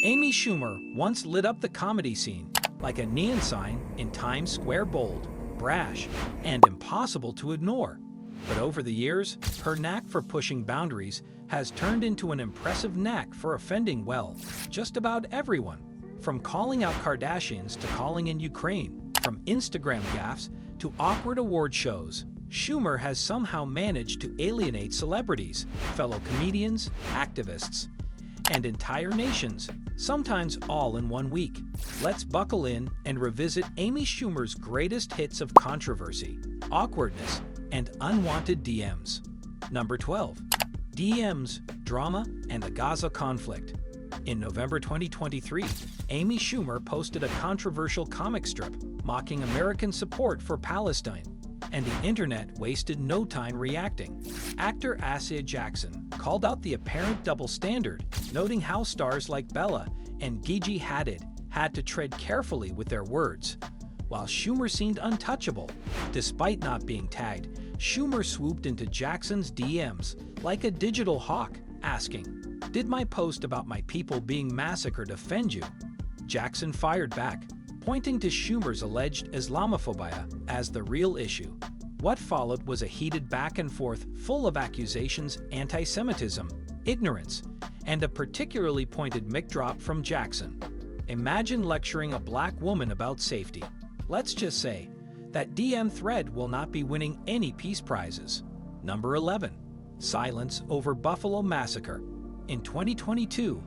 Amy Schumer once lit up the comedy scene like a neon sign in Times Square, bold, brash, and impossible to ignore. But over the years, her knack for pushing boundaries has turned into an impressive knack for offending, well, just about everyone. From calling out Kardashians to calling in Ukraine, from Instagram gaffes to awkward award shows, Schumer has somehow managed to alienate celebrities, fellow comedians, activists, and entire nations, sometimes all in one week. Let's buckle in and revisit Amy Schumer's greatest hits of controversy, awkwardness, and unwanted DMs. Number 12. DMs, Drama, and the Gaza Conflict. In November 2023, Amy Schumer posted a controversial comic strip mocking American support for Palestine, and the internet wasted no time reacting. Actor Assia Jackson called out the apparent double standard, noting how stars like Bella and Gigi Hadid had to tread carefully with their words. While Schumer seemed untouchable, despite not being tagged, Schumer swooped into Jackson's DMs like a digital hawk, asking, "Did my post about my people being massacred offend you?" Jackson fired back, pointing to Schumer's alleged Islamophobia as the real issue. What followed was a heated back and forth full of accusations, anti-Semitism, ignorance, and a particularly pointed mic drop from Jackson. Imagine lecturing a black woman about safety. Let's just say that DM thread will not be winning any peace prizes. Number 11. Silence over Buffalo Massacre. In 2022,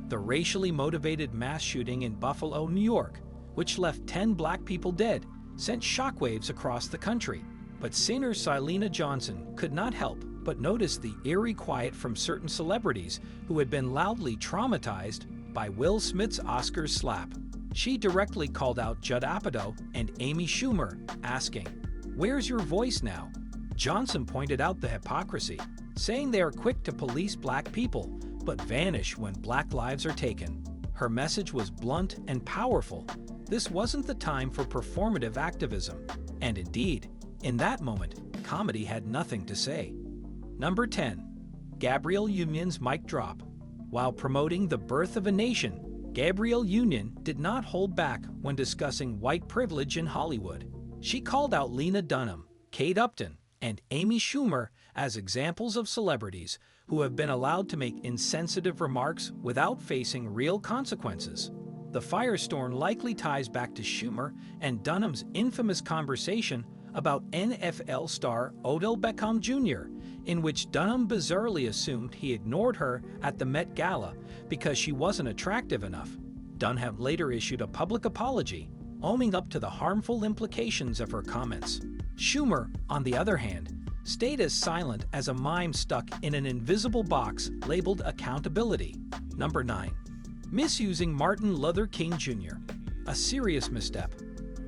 the racially motivated mass shooting in Buffalo, New York, which left 10 black people dead, sent shockwaves across the country. But singer Selena Johnson could not help but notice the eerie quiet from certain celebrities who had been loudly traumatized by Will Smith's Oscars slap. She directly called out Judd Apatow and Amy Schumer, asking, "Where's your voice now?" Johnson pointed out the hypocrisy, saying they are quick to police black people, but vanish when black lives are taken. Her message was blunt and powerful. This wasn't the time for performative activism. And indeed, in that moment, comedy had nothing to say. Number 10. Gabrielle Union's mic drop. While promoting the birth of a nation, Gabrielle Union did not hold back when discussing white privilege in Hollywood. She called out Lena Dunham, Kate Upton, and Amy Schumer as examples of celebrities who have been allowed to make insensitive remarks without facing real consequences. The firestorm likely ties back to Schumer and Dunham's infamous conversation about NFL star Odell Beckham Jr., in which Dunham bizarrely assumed he ignored her at the Met Gala because she wasn't attractive enough. Dunham later issued a public apology, owning up to the harmful implications of her comments. Schumer, on the other hand, stayed as silent as a mime stuck in an invisible box labeled accountability. Number 9. Misusing Martin Luther King Jr. A serious misstep.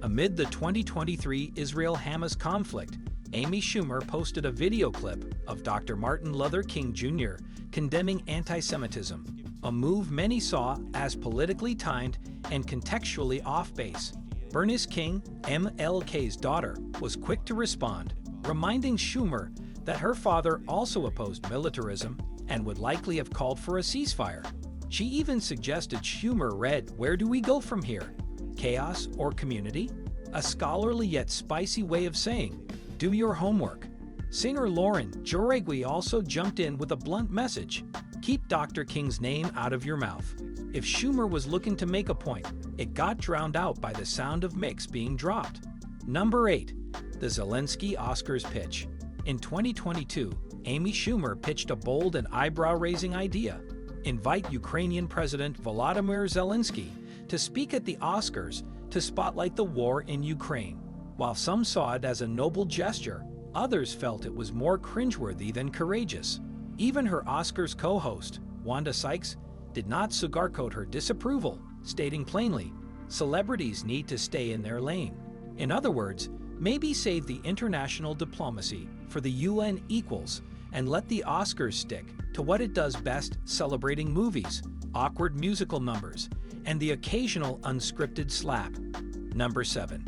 Amid the 2023 Israel-Hamas conflict, Amy Schumer posted a video clip of Dr. Martin Luther King Jr. condemning anti-Semitism, a move many saw as politically timed and contextually off-base. Bernice King, MLK's daughter, was quick to respond, reminding Schumer that her father also opposed militarism and would likely have called for a ceasefire. She even suggested Schumer read, "Where do we go from here? Chaos or community?" A scholarly yet spicy way of saying, "Do your homework." Singer Lauren Jauregui also jumped in with a blunt message: "Keep Dr. King's name out of your mouth." If Schumer was looking to make a point, it got drowned out by the sound of mics being dropped. Number 8. The Zelensky Oscars pitch. In 2022, Amy Schumer pitched a bold and eyebrow-raising idea: invite Ukrainian President Volodymyr Zelensky to speak at the Oscars to spotlight the war in Ukraine. While some saw it as a noble gesture, others felt it was more cringeworthy than courageous. Even her Oscars co-host, Wanda Sykes, did not sugarcoat her disapproval, stating plainly, "Celebrities need to stay in their lane." In other words, maybe save the international diplomacy for the UN equals and let the Oscars stick to what it does best, celebrating movies, awkward musical numbers, and the occasional unscripted slap. Number 7.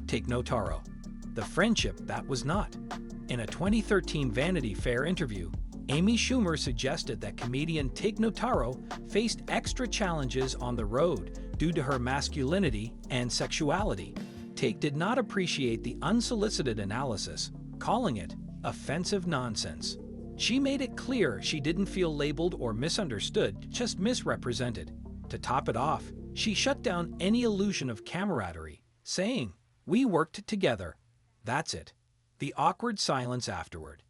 Take no Taro. The friendship that was not. In a 2013 Vanity Fair interview, Amy Schumer suggested that comedian Tig Notaro faced extra challenges on the road due to her masculinity and sexuality. Tig did not appreciate the unsolicited analysis, calling it offensive nonsense. She made it clear she didn't feel labeled or misunderstood, just misrepresented. To top it off, she shut down any illusion of camaraderie, saying, "We worked together. That's it." The awkward silence afterward.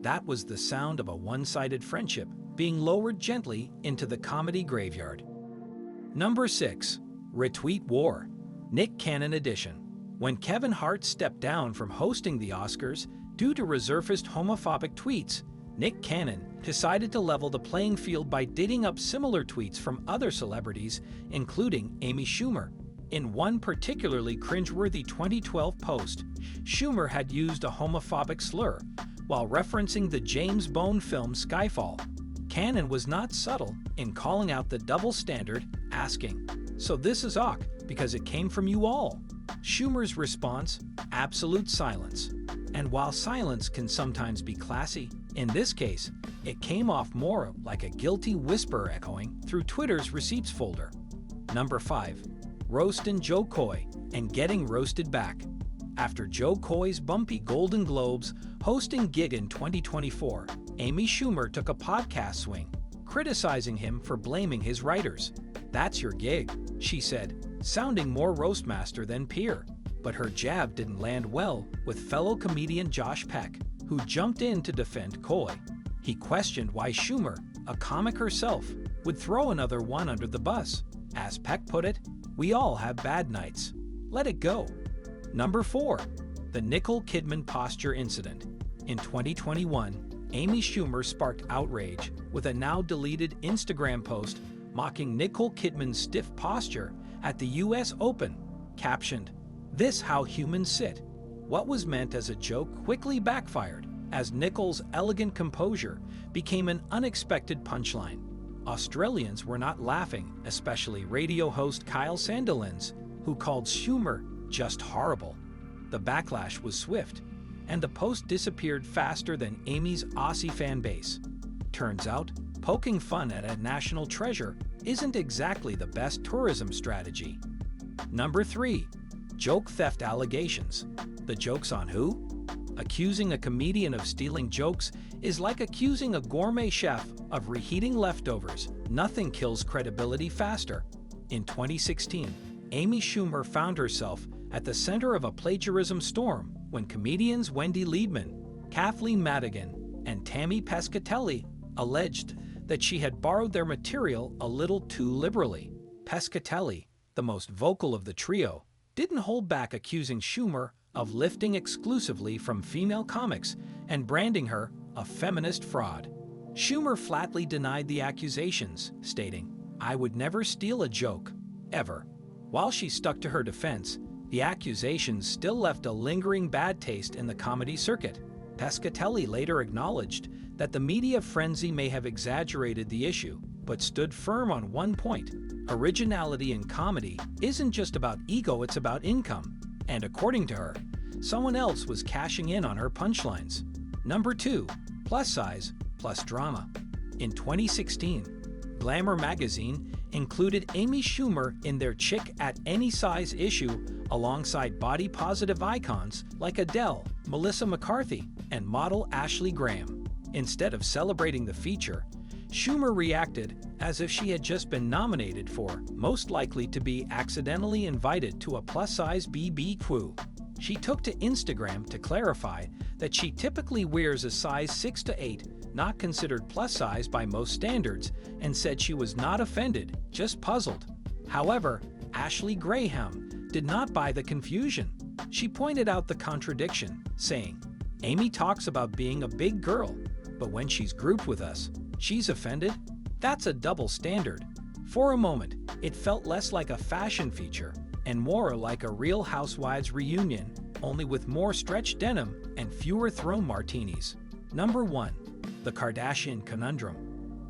That was the sound of a one-sided friendship being lowered gently into the comedy graveyard. Number 6. Retweet War. Nick Cannon Edition. When Kevin Hart stepped down from hosting the Oscars due to resurfaced homophobic tweets, Nick Cannon decided to level the playing field by digging up similar tweets from other celebrities, including Amy Schumer. In one particularly cringeworthy 2012 post, Schumer had used a homophobic slur while referencing the James Bond film Skyfall. Cannon was not subtle in calling out the double standard, asking, "So this is awk because it came from you all?" Schumer's response, absolute silence. And while silence can sometimes be classy, in this case, it came off more like a guilty whisper echoing through Twitter's receipts folder. Number 5. Roastin' Joe Coy and getting roasted back. After Joe Coy's bumpy Golden Globes hosting gig in 2024, Amy Schumer took a podcast swing, criticizing him for blaming his writers. "That's your gig," she said, sounding more roastmaster than peer. But her jab didn't land well with fellow comedian Josh Peck, who jumped in to defend Coy. He questioned why Schumer, a comic herself, would throw another one under the bus. As Peck put it, "We all have bad nights. Let it go." Number 4. The Nicole Kidman posture incident. In 2021, Amy Schumer sparked outrage with a now-deleted Instagram post mocking Nicole Kidman's stiff posture at the US Open, captioned, "This how humans sit." What was meant as a joke quickly backfired, as Nicole's elegant composure became an unexpected punchline. Australians were not laughing, especially radio host Kyle Sandilands, who called Schumer just horrible. The backlash was swift, and the post disappeared faster than Amy's Aussie fan base. Turns out, poking fun at a national treasure isn't exactly the best tourism strategy. Number 3. Joke theft allegations. The joke's on who? Accusing a comedian of stealing jokes is like accusing a gourmet chef of reheating leftovers. Nothing kills credibility faster. In 2016, Amy Schumer found herself at the center of a plagiarism storm when comedians Wendy Liebman, Kathleen Madigan, and Tammy Pescatelli alleged that she had borrowed their material a little too liberally. Pescatelli, the most vocal of the trio, didn't hold back accusing Schumer of lifting exclusively from female comics and branding her a feminist fraud. Schumer flatly denied the accusations, stating, "I would never steal a joke, ever." While she stuck to her defense, the accusations still left a lingering bad taste in the comedy circuit. Pescatelli later acknowledged that the media frenzy may have exaggerated the issue, but stood firm on one point: originality in comedy isn't just about ego, it's about income. And according to her, someone else was cashing in on her punchlines. Number 2. Plus size, plus drama. In 2016, Glamour magazine included Amy Schumer in their Chick at Any Size issue alongside body-positive icons like Adele, Melissa McCarthy, and model Ashley Graham. Instead of celebrating the feature, Schumer reacted as if she had just been nominated for, most likely to be accidentally invited to a plus-size BBQ. She took to Instagram to clarify that she typically wears a size 6 to 8, not considered plus size by most standards, and said she was not offended, just puzzled. However, Ashley Graham did not buy the confusion. She pointed out the contradiction, saying, "Amy talks about being a big girl, but when she's grouped with us, she's offended? That's a double standard." For a moment, it felt less like a fashion feature and more like a Real Housewives reunion, only with more stretched denim and fewer thrown martinis. Number 1. The Kardashian Conundrum.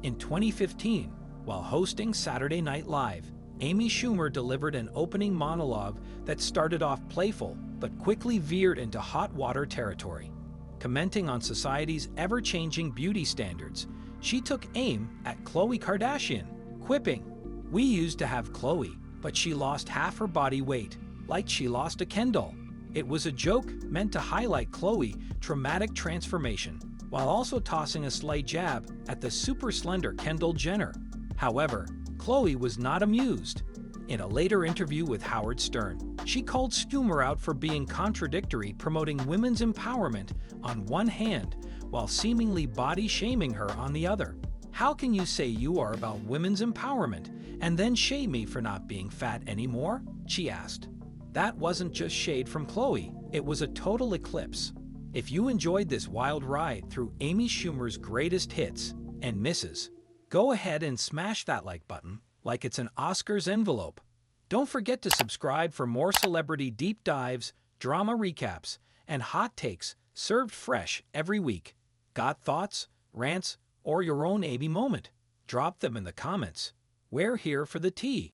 In 2015, while hosting Saturday Night Live, Amy Schumer delivered an opening monologue that started off playful but quickly veered into hot water territory. Commenting on society's ever-changing beauty standards, she took aim at Khloé Kardashian, quipping, "We used to have Khloé, but she lost half her body weight, like she lost a Ken doll." It was a joke meant to highlight Khloé's traumatic transformation, while also tossing a slight jab at the super slender Kendall Jenner. However, Khloé was not amused. In a later interview with Howard Stern, she called Schumer out for being contradictory, promoting women's empowerment on one hand while seemingly body-shaming her on the other. "How can you say you are about women's empowerment and then shame me for not being fat anymore?" she asked. That wasn't just shade from Khloé, it was a total eclipse. If you enjoyed this wild ride through Amy Schumer's greatest hits and misses, go ahead and smash that like button like it's an Oscars envelope. Don't forget to subscribe for more celebrity deep dives, drama recaps, and hot takes served fresh every week. Got thoughts, rants, or your own Amy moment? Drop them in the comments. We're here for the tea.